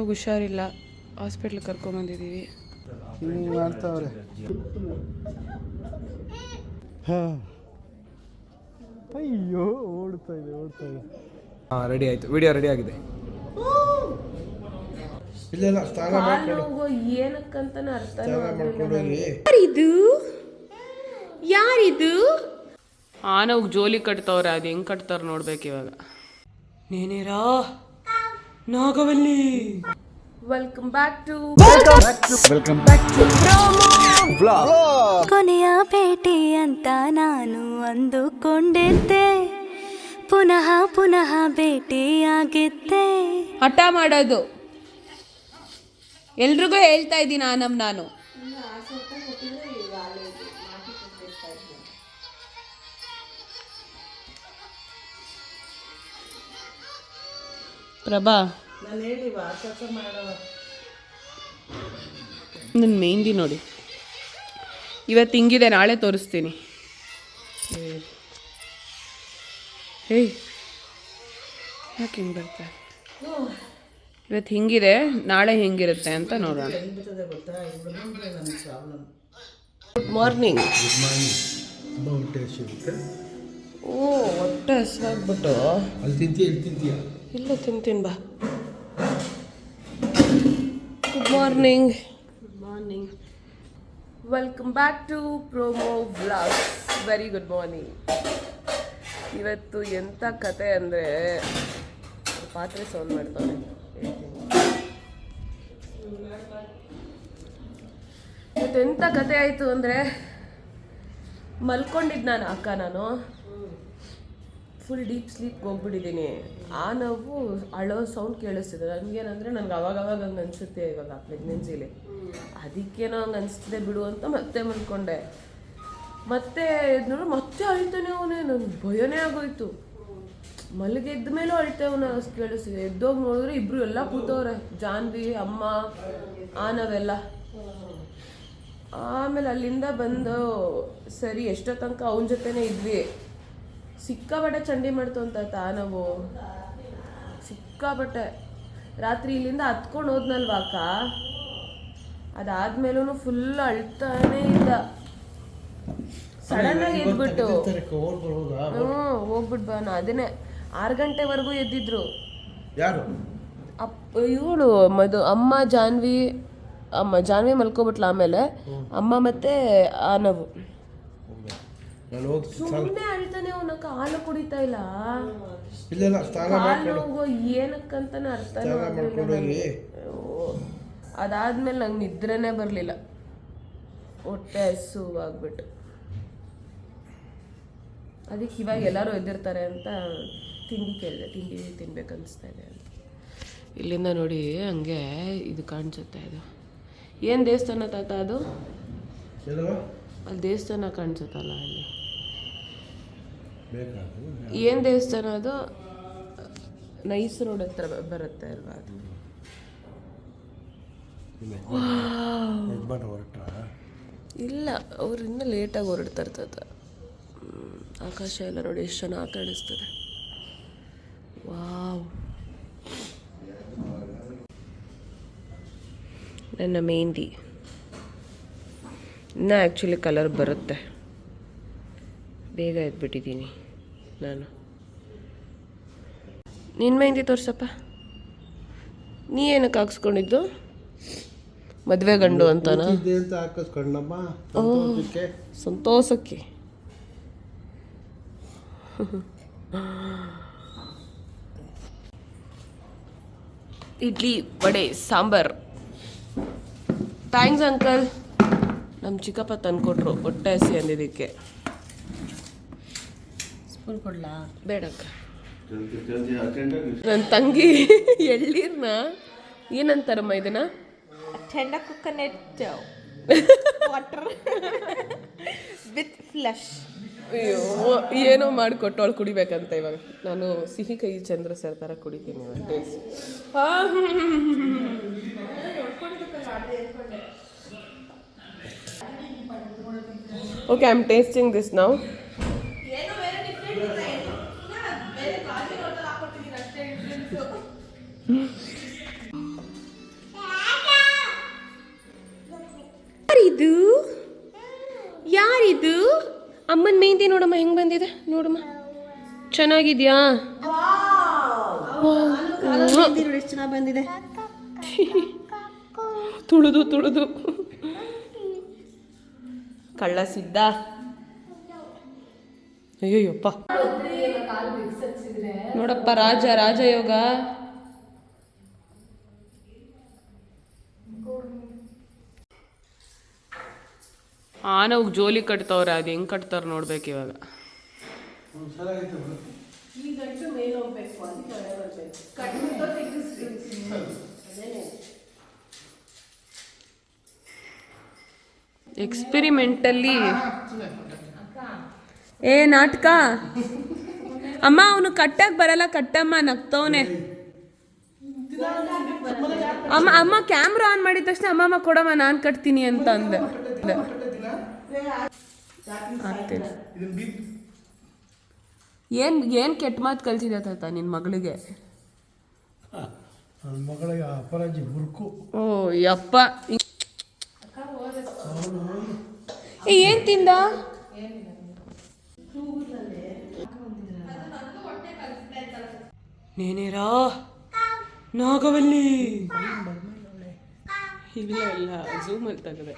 ಹುಷಾರಿಲ್ಲ, ಹಾಸ್ಪಿಟ್ಲಿಗೆ ಕರ್ಕೊಂಬಂದಿದ್ದೀವಿ. ಮಾಡ್ತಾವ್ರೆ. ಹಾಂ, ಅಯ್ಯೋ ಓಡ್ತಾ ಇದೆ. ಹಾಂ, ರೆಡಿ ಆಯಿತು, ವಿಡಿಯೋ ರೆಡಿ ಆಗಿದೆ. ಇಲ್ಲ ಸ್ನಾನ ಮಾಡ್ಕೊಂಡು ಏನಕ್ಕಂತಾನೆ ಅರ್ಥ ಮಾಡ್ಕೊಂಡೋಗಿ. ಯಾರಿದು ಆನವ್ ಜೋಲಿ ಕಟ್ತವ್ರೆ, ಅದು ಹೆಂಗ್ ಕಟ್ತಾರ ನೋಡ್ಬೇಕು ಇವಾಗ. ನೇನೇರಾ ನಾಗವಲ್ಲಿ, ವೆಲ್ಕಮ್ ಬ್ಯಾಕ್ ಟು ಕೊನೆಯ ಭೇಟಿ ಅಂತ ನಾನು ಅಂದುಕೊಂಡಿದ್ದೆ, ಪುನಃ ಭೇಟಿಯಾಗಿದ್ದೆ. ಹಠ ಮಾಡೋದು ಎಲ್ರಿಗೂ ಹೇಳ್ತಾ ಇದ್ದೀನಿ ನಾನು. ಪ್ರಭಾ, ನನ್ನ ಮೆಹಂದಿ ನೋಡಿ, ಇವತ್ತು ಹಿಂಗಿದೆ, ನಾಳೆ ತೋರಿಸ್ತೀನಿ. ಹೇಯ್, ಯಾಕೆ ಹಿಂಗೆ ಬರ್ತಾರೆ? ಇವತ್ತು ಹಿಂಗಿದೆ, ನಾಳೆ ಹೆಂಗಿರುತ್ತೆ ಅಂತ ನೋಡೋಣ. Good morning. ಓ, ಹೊಟ್ಟೆ ಹಸಿವಾಗ್ಬಿಟ್ಟು ಅಲ್ಲಿ ತಿಂತೀಯ? ಇಲ್ಲ, ತಿಂತೀನಿ ಬಾ. Good morning. Welcome back to Promo Vlogs. Very good morning. ಇವತ್ತು ಎಂಥ ಕತೆ ಅಂದರೆ, ಪಾತ್ರೆ ಸೌಂಡ್ ಮಾಡ್ತಾರೆ. ಇವತ್ತು ಎಂಥ ಕತೆ ಆಯಿತು ಅಂದರೆ, ಮಲ್ಕೊಂಡಿದ್ದು ನಾನು ಫುಲ್ ಡೀಪ್ ಸ್ಲೀಪ್ಗೆ ಹೋಗ್ಬಿಟ್ಟಿದ್ದೀನಿ. ಆ ನೋವು ಅಳೋ ಸೌಂಡ್ ಕೇಳಿಸ್ತಿದೆ. ನನಗೇನಂದರೆ, ನನಗೆ ಅವಾಗವಾಗ ಹಂಗೆ ಅನಿಸುತ್ತೆ ಇವಾಗ ಪ್ರೆಗ್ನೆನ್ಸಿಲಿ, ಅದಕ್ಕೇನೋ ಹಂಗೆ ಅನಿಸ್ತಿದೆ ಬಿಡು ಅಂತ ಮತ್ತೆ ಮಲ್ಕೊಂಡೆ. ಮತ್ತೆ ನೋಡಿ ಮತ್ತೆ ಅಳ್ತಾನೆ ಅವನೇ. ನನಗೆ ಭಯನೇ ಆಗೋಯ್ತು. ಮಲಗಿದ್ದ ಮೇಲೂ ಅಳ್ತೇವನ ಕೇಳಿಸ್ತಿದೆ. ಎದ್ದೋಗಿ ನೋಡಿದ್ರೆ ಇಬ್ಬರು ಎಲ್ಲ ಕೂತವ್ರೆ, ಜಾನ್ವಿ, ಅಮ್ಮ, ನಾವೆಲ್ಲ. ಆಮೇಲೆ ಅಲ್ಲಿಂದ ಬಂದು ಸರಿ ಎಷ್ಟೋ ತನಕ ಅವನ ಜೊತೆನೇ ಇದ್ವಿ. ಸಿಕ್ಕಾಬಟ್ಟೆ ಚಂಡಿ ಮಾಡ್ತು ಅಂತ ನಾವು, ಸಿಕ್ಕಾಬಟ್ಟೆ. ರಾತ್ರಿ ಇಲ್ಲಿಂದ ಹತ್ಕೊಂಡು ಹೋದ್ನಲ್ವಾ ಅಕ್ಕ, ಅದಾದ್ಮೇಲೂ ಫುಲ್ ಅಳ್ತಾನೇ ಇದ್ದ. ಸಡನ್ ಆಗಿ ಎದ್ಬಿಟ್ಟು ಹೋಗ್ಬಿಟ್ಟು ಬಾ. ಅದನ್ನೇ 6 ಗಂಟೆವರೆಗೂ ಎದ್ದಿದ್ರು. ಯಾರು? ಇವಳು ಅಮ್ಮ ಜಾನ್ವಿ ಮಲ್ಕೊಬಿಟ್ಲ. ಆಮೇಲೆ ಅಮ್ಮ ಮತ್ತೆ ಆನವು ಸುಮ್ಮನೆ ಅಳ್ತಾನೆ. ಅವನಕ್ಕ ಹಾಲು ಕುಡಿತಾ ಇಲ್ಲ. ಏನಕ್ಕಂತಾನೆ ಅರ್ಥ. ಅದಾದ್ಮೇಲೆ ನಂಗೆ ನಿದ್ರೆನೇ ಬರಲಿಲ್ಲ, ಹೊಟ್ಟೆ ಹಸುವಾಗ್ಬಿಟ್ಟು. ಅದಕ್ಕೆ ಇವಾಗ ಎಲ್ಲರೂ ಎದ್ದಿರ್ತಾರೆ ಅಂತ ತಿಂಡಿ ಕೇಳಿದೆ. ತಿಂಡಿ ತಿನ್ಬೇಕನ್ನಿಸ್ತಾ ಇದೆ ಅಂತ. ಇಲ್ಲಿಂದ ನೋಡಿ ಹಂಗೆ ಇದು ಕಾಣಿಸುತ್ತೆ. ಇದು ಏನು ದೇವಸ್ಥಾನ ತಾತ? ಅದು ಅಲ್ಲಿ ದೇವಸ್ಥಾನ ಕಾಣಿಸುತ್ತಲ್ಲ, ಅಲ್ಲಿ ಏನು ದೇವಸ್ಥಾನ ಅದು? ನೈಸ್ ರೋಡ್ ಹತ್ರ ಬರುತ್ತೆ ಅಲ್ವಾ ಅದು? ಇಲ್ಲ, ಅವ್ರು ಇನ್ನೂ ಲೇಟಾಗಿ ಹೊರಡ್ತಾರೆ ತಾತ. ಆಕಾಶ ಎಲ್ಲ ನೋಡಿ ಎಷ್ಟು ಚೆನ್ನಾಗಿ ಕಾಣಿಸ್ತದೆ. ವಾವ್, ನನ್ನ ಮೆಹಂದಿ ಇನ್ನೂ ಆ್ಯಕ್ಚುಲಿ ಕಲರ್ ಬರುತ್ತೆ. ಬೇಗ ಎದ್ಬಿಟ್ಟಿದ್ದೀನಿ ನಾನು. ನಿನ್ನ ಮೆಹಂದಿ ತೋರ್ಸಪ್ಪ. ನೀ ಏನಕ್ಕೆ ಹಾಕ್ಸ್ಕೊಂಡಿದ್ದು? ಮದುವೆ ಗಂಡು ಅಂತಾನ? ಸಂತೋಷಕ್ಕೆ. ಇಡ್ಲಿ, ವಡೆ, ಸಾಂಬಾರ್. Thanks uncle. ನಮ್ಮ ಚಿಕ್ಕಪ್ಪ ತಂದ್ಕೊಟ್ರು, ಹೊಟ್ಟೆ ಹಸಿ ಅಂದಿದ್ದಕ್ಕೆ. ಸ್ಪೂನ್ ಕೊಡ್ಲಾ? ಬೇಡಕ್ಕ. ನನ್ನ ತಂಗಿ ಎಳ್ಳೀರ್ನ ಏನಂತಾರಮ್ಮ ಇದನ್ನ? Tender coconut water with flush. ಅಯ್ಯೋ, ಏನೋ ಮಾಡಿಕೊಟ್ಟು ಅವಳು ಕುಡಿಬೇಕಂತ. ಇವಾಗ ನಾನು ಸಿಹಿ ಕೈ ಚಂದ್ರ ಸರ್ ಥರ ಕುಡಿತೀನಿ ಇವಾಗ. Taste. Okay, I am tasting this now. ನೋಡಮ್ಮ ಚೆನ್ನಾಗಿದ್ಯಾ? ಎಷ್ಟು ಚೆನ್ನಾಗಿ ಬಂದಿದೆ. ತುಳಿದು ಕಳ್ಳ ಸಿದ್ಧ. ಅಯ್ಯೋಯ್ಯಪ್ಪ ನೋಡಪ್ಪ ರಾಜಯೋಗ. ಆನವ್ ಜೋಲಿ ಕಟ್ತವ್ರೆ, ಅದು ಹೆಂಗ್ ಕಟ್ತಾರ ನೋಡ್ಬೇಕು ಇವಾಗ. ಎಕ್ಸ್ಪೆರಿಮೆಂಟಲ್ಲಿ ಏ ನಾಟಕ ಅಮ್ಮ, ಅವನು ಕಟ್ಟಕ್ ಬರಲ್ಲ, ಕಟ್ಟಮ್ಮ ನಗ್ತವನೆ. ಅಮ್ಮ ಕ್ಯಾಮ್ರಾ ಆನ್ ಮಾಡಿದ ತಕ್ಷಣ ಅಮ್ಮಮ್ಮ ಕೊಡಮ್ಮ ನಾನು ಕಟ್ತೀನಿ ಅಂತ ಅಂದೆ. ಏನ್ ಕೆಟ್ಟ ಮಾತು ಕಲ್ಸಿದೆ ತಾತ ನಿನ್ ಮಗಳಿಗೆ? ಮಗಳಿಗೆ ಅಪರಾಜಿ ಬುರ್ಕು. ಓ ಯಪ್ಪ, ಏನ್ ತಿಂದ? ನೇನೇರಾ ನಾಗವಲ್ಲಿ ಇಲ್ಲ ಝೂಮ್ ಅಲ್ಲಿ ತೆಗೆದೆ.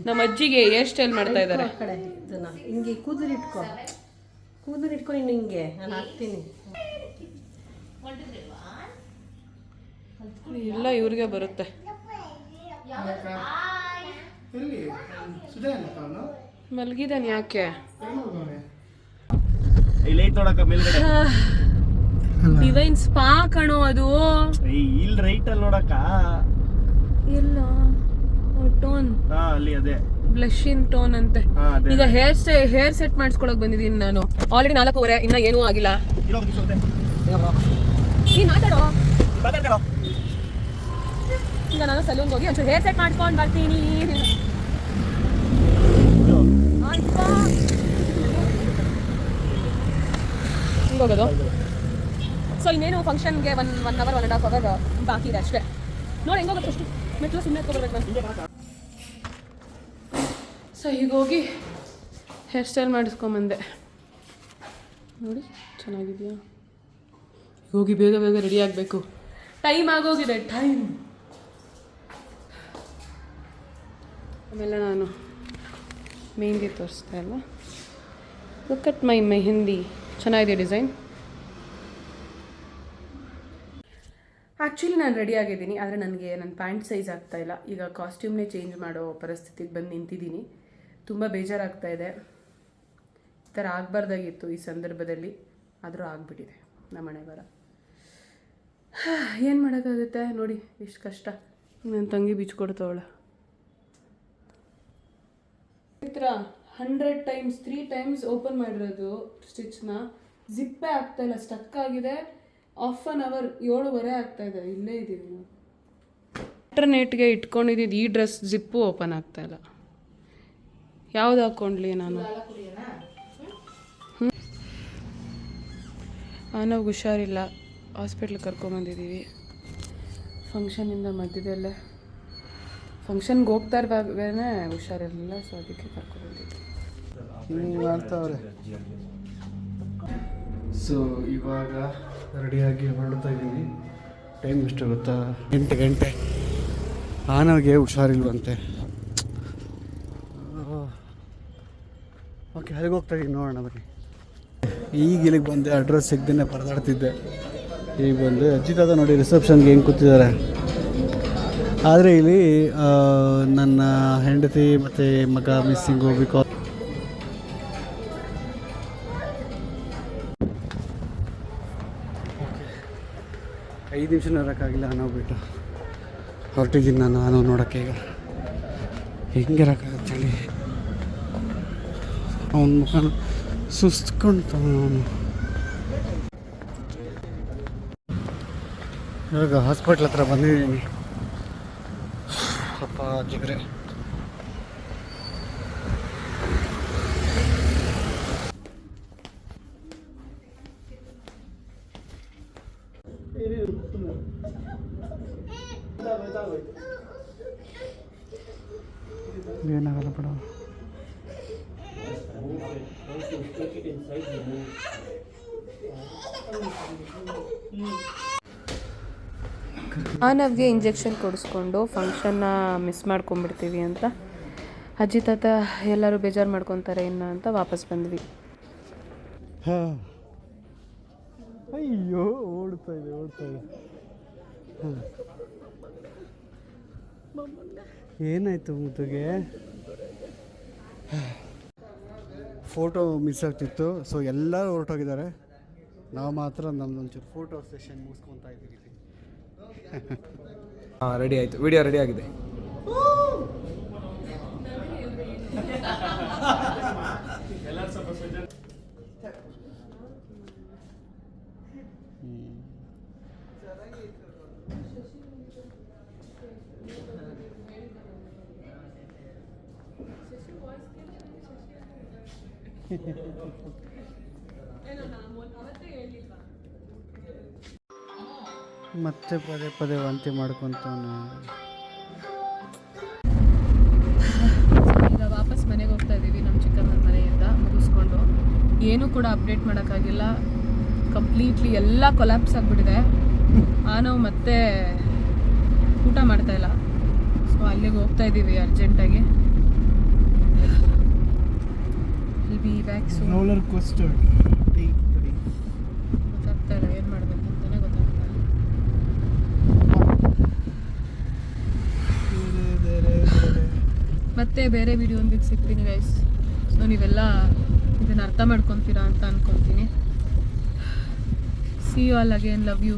ನಮ್ಮ ಅಜ್ಜಿಗೆ ಹೇರ್ ಸ್ಟೈಲ್ ಮಾಡ್ತಾ ಇದ್ದಾರೆ. ಹಿಂಗೆ ಕೂದಲಿಟ್ಕೊ ನೀನು, ಹಿಂಗೆ ನಾನು ಹಾಕ್ತೀನಿ. ಎಲ್ಲ ಇವ್ರಿಗೆ ಬರುತ್ತೆ. ಮಲಗಿದಾನೆ ಯಾಕೆ? ಡಿವೈನ್ ಸ್ಪಾ ಕಣೋ ಅದು. ಇಲ್ಲಿ ರೈಟ್ ಅಲ್ಲಿ ನೋಡಕ್ಕ ಇಲ್ಲ ಟೋನ್ ಅಲ್ಲಿ ಅದೇ ಬ್ಲಷಿನ್ ಟೋನ್ ಅಂತೆ. ಈಗ ಹೇರ್ ಸೆಟ್ ಮಾಡಿಸ್ಕೊಳಕ್ ಬಂದಿದ್ದೀನಿ ನಾನು. ಆಲ್ರೆಡಿ 4:15, ಇನ್ನ ಏನೂ ಆಗಿಲ್ಲ. ನೀನ್ ಮಾತಾಡೋ. ಈಗ ನಾನು ಸಲೂನ್ಗೆ ಹೋಗಿ ಒಂಚೂರು ಹೇರ್ ಸೆಟ್ ಮಾಡ್ಕೊಂಡು ಬರ್ತೀನಿ. ಹಿಂಗೋಗೋದು. ಸೊ ಇನ್ನೇನು ಫಂಕ್ಷನ್ಗೆ ಒನ್ ಅವರ್ 1.5 ಅವರ್ ಬಾಕಿ ಇದೆ ಅಷ್ಟೇ. ನೋಡಿ ಹೆಂಗೋಗುತ್ತೆ ಅಷ್ಟು ಮೆಟ್ಲು ಸುಮ್ಮನೆ ಎತ್ಕೊಬರ್ಬೇಕು ನಾನು. ಸೊ ಹೀಗೋಗಿ ಹೇರ್ ಸ್ಟೈಲ್ ಮಾಡಿಸ್ಕೊಂಬಂದೆ. ನೋಡಿ ಚೆನ್ನಾಗಿದೆಯಾ? ಹೋಗಿ ಬೇಗ ರೆಡಿ ಆಗಬೇಕು, ಟೈಮ್ ಆಗೋಗಿದೆ. ಆಮೇಲೆ ನಾನು ಮೆಹಂದಿ ತೋರಿಸ್ತಾ ಇಲ್ಲ. ಲುಕ್ ಅಟ್ ಮೈ ಮೆಹಂದಿ, ಚೆನ್ನಾಗಿದೆ ಡಿಸೈನ್. ಆ್ಯಕ್ಚುಲಿ ನಾನು ರೆಡಿ ಆಗಿದ್ದೀನಿ, ಆದರೆ ನನಗೆ ನನ್ನ ಪ್ಯಾಂಟ್ ಸೈಜ್ ಆಗ್ತಾ ಇಲ್ಲ. ಈಗ ಕಾಸ್ಟ್ಯೂಮ್ನೇ ಚೇಂಜ್ ಮಾಡೋ ಪರಿಸ್ಥಿತಿಗೆ ಬಂದು ನಿಂತಿದ್ದೀನಿ. ತುಂಬ ಬೇಜಾರಾಗ್ತಾ ಇದೆ. ಈ ಥರ ಆಗಬಾರ್ದಾಗಿತ್ತು ಈ ಸಂದರ್ಭದಲ್ಲಿ, ಆದರೂ ಆಗಿಬಿಟ್ಟಿದೆ ನಮ್ಮ ಮನೆ ಬರ. ಏನು ಮಾಡೋಕ್ಕಾಗುತ್ತೆ ನೋಡಿ, ಎಷ್ಟು ಕಷ್ಟ. ನನ್ನ ತಂಗಿ ಬಿಚ್ಕೊಡ್ತವಳ. ಈ ಥರ 100 times 3 times ಓಪನ್ ಮಾಡಿರೋದು ಸ್ಟಿಚ್ನ, ಜಿಪ್ಪೇ ಆಗ್ತಾಯಿಲ್ಲ, ಸ್ಟಕ್ ಆಗಿದೆ. ಹಾಫ್ ಆನ್ ಅವರ್ 7:30 ಆಗ್ತಾಯಿದೆ, ಇಲ್ಲೇ ಇದ್ದೀವಿ ನಾವು. ಇಂಟರ್ನೆಟ್ಗೆ ಇಟ್ಕೊಂಡಿದ್ದು ಈ ಡ್ರೆಸ್ ಜಿಪ್ಪು ಓಪನ್ ಆಗ್ತಾಯಿಲ್ಲ. ಯಾವ್ದು ಹಾಕ್ಕೊಂಡ್ಲಿ ನಾನು? ನಾವು ಹುಷಾರಿಲ್ಲ, ಹಾಸ್ಪಿಟ್ಲಿಗೆ ಕರ್ಕೊಂಬಂದಿದ್ದೀವಿ. ಫಂಕ್ಷನಿಂದ ಮಧ್ಯದಲ್ಲೇ ಫಂಕ್ಷನ್ಗೆ ಹೋಗ್ತಾ ಇರುವಾಗಲೇ ಹುಷಾರಿರಲಿಲ್ಲ, ಸೊ ಅದಕ್ಕೆ ಕರ್ಕೊಂಡ್ಬಂದಿದ್ವಿ. ಸೊ ಇವಾಗ ರೆಡಿಯಾಗಿ ಹೊರಡ್ತಾ ಇದ್ದೀವಿ. ಟೈಮ್ ಎಷ್ಟು ಗೊತ್ತಾ? 8 ಗಂಟೆ. ಆನವ್ಗೆ ಹುಷಾರಿಲ್ವಂತೆ. ಓಕೆ, ಅಲ್ಲಿಗೆ ಹೋಗ್ತಾ ಇದ್ದೀವಿ, ನೋಡೋಣ ಬನ್ನಿ. ಈಗ ಇಲ್ಲಿಗೆ ಬಂದೆ, ಅಡ್ರೆಸ್ ಸಿಗ್ದೇ ಪರದಾಡ್ತಿದ್ದೆ. ಈಗ ಬಂದು ಅಜ್ಜಿ ತಾತ ನೋಡಿ ರಿಸೆಪ್ಷನ್ಗೆ ಹೆಂಗೆ ಕೂತಿದ್ದಾರೆ. ಆದರೆ ಇಲ್ಲಿ ನನ್ನ ಹೆಂಡತಿ ಮತ್ತು ಮಗ ಮಿಸ್ಸಿಂಗು. ಬಿಕಾಸ್ 5 ನಿಮಿಷ ಇರೋಕ್ಕಾಗಿಲ್ಲ ಅನ್ನೋ ಬಿಟ್ಟು ಹೊರಟಿದ್ದೀನಿ ನಾನು ನೋಡೋಕ್ಕೆ. ಈಗ ಹೆಂಗಿರೋಕ್ಕಾಗತ್ತೆ ಹೇಳಿ? ಅವನ ಮುಖ ಸುಸ್ತ್ಕೊಂತಾನೆ ಅವನು. ಇವಾಗ ಹಾಸ್ಪಿಟ್ಲ್ ಹತ್ರ ಬಂದಿದ್ದೀನಿ. ಸ್ವಲ್ಪ ಜಿಗ್ರೆ. ಏನಾಗಲ್ಲ ಬಿಡ. ನಮಗೆ ಇಂಜೆಕ್ಷನ್ ಕೊಡಿಸ್ಕೊಂಡು ಫಂಕ್ಷನ್ನ ಮಿಸ್ ಮಾಡ್ಕೊಂಬಿಡ್ತೀವಿ ಅಂತ ಅಜ್ಜಿ ತಾತ ಎಲ್ಲರೂ ಬೇಜಾರು ಮಾಡ್ಕೊತಾರೆ ಇನ್ನು ಅಂತ ವಾಪಸ್ ಬಂದ್ವಿ. ಅಯ್ಯೋ ಓಡ್ತಾ ಇದೆ ಏನಾಯ್ತು ಮುದ್ದುಗೆ? ಫೋಟೋ ಮಿಸ್ ಆಗ್ತಿತ್ತು, ಸೊ ಎಲ್ಲರೂ ಹೊರಟೋಗಿದ್ದಾರೆ. ನಾವು ಮಾತ್ರ ನಮ್ದೊಂಚೂರು ಫೋಟೋ ಸೆಷನ್ ಮುಗಿಸ್ಕೊತಾ ಇದ್ದೀವಿ. ಹಾಂ, ರೆಡಿ ಆಯಿತು, ವಿಡಿಯೋ ರೆಡಿ ಆಗಿದೆ. ಮತ್ತೆ ಪದೇ ಪದೇ ವಾಂತಿ ಮಾಡ್ಕೊತಾನೆ. ಈಗ ವಾಪಸ್ ಮನೆಗೆ ಹೋಗ್ತಾ ಇದ್ದೀವಿ ನಮ್ಮ ಚಿಕ್ಕಮ್ಮನ ಮನೆಯಿಂದ ಮುಗಿಸ್ಕೊಂಡು. ಏನೂ ಕೂಡ ಅಪ್ಡೇಟ್ ಮಾಡೋಕ್ಕಾಗಿಲ್ಲ, ಕಂಪ್ಲೀಟ್ಲಿ ಎಲ್ಲ ಕೊಲ್ಯಾಪ್ಸ್ ಆಗಿಬಿಟ್ಟಿದೆ. ನಾವು ಮತ್ತೆ ಊಟ ಮಾಡ್ತಾಯಿಲ್ಲ, ಸೊ ಅಲ್ಲಿಗೆ ಹೋಗ್ತಾ ಇದ್ದೀವಿ ಅರ್ಜೆಂಟಾಗಿ. Be back soon. Roller coaster ಗೊತ್ತಾಗ್ತಾ ಇಲ್ಲ ಏನು ಮಾಡಬೇಕು ಅಂತಲೇ ಗೊತ್ತಾಗ್ತಾ ಇಲ್ಲ. ಮತ್ತೆ ಬೇರೆ ವಿಡಿಯೋ ಒಂದಿಗೆ ಸಿಗ್ತೀನಿ ಗೈಸ್. ಸೊ ನೀವೆಲ್ಲ ಇದನ್ನು ಅರ್ಥ ಮಾಡ್ಕೊತೀರಾ ಅಂತ ಅಂದ್ಕೊತೀನಿ. See you all again, love you.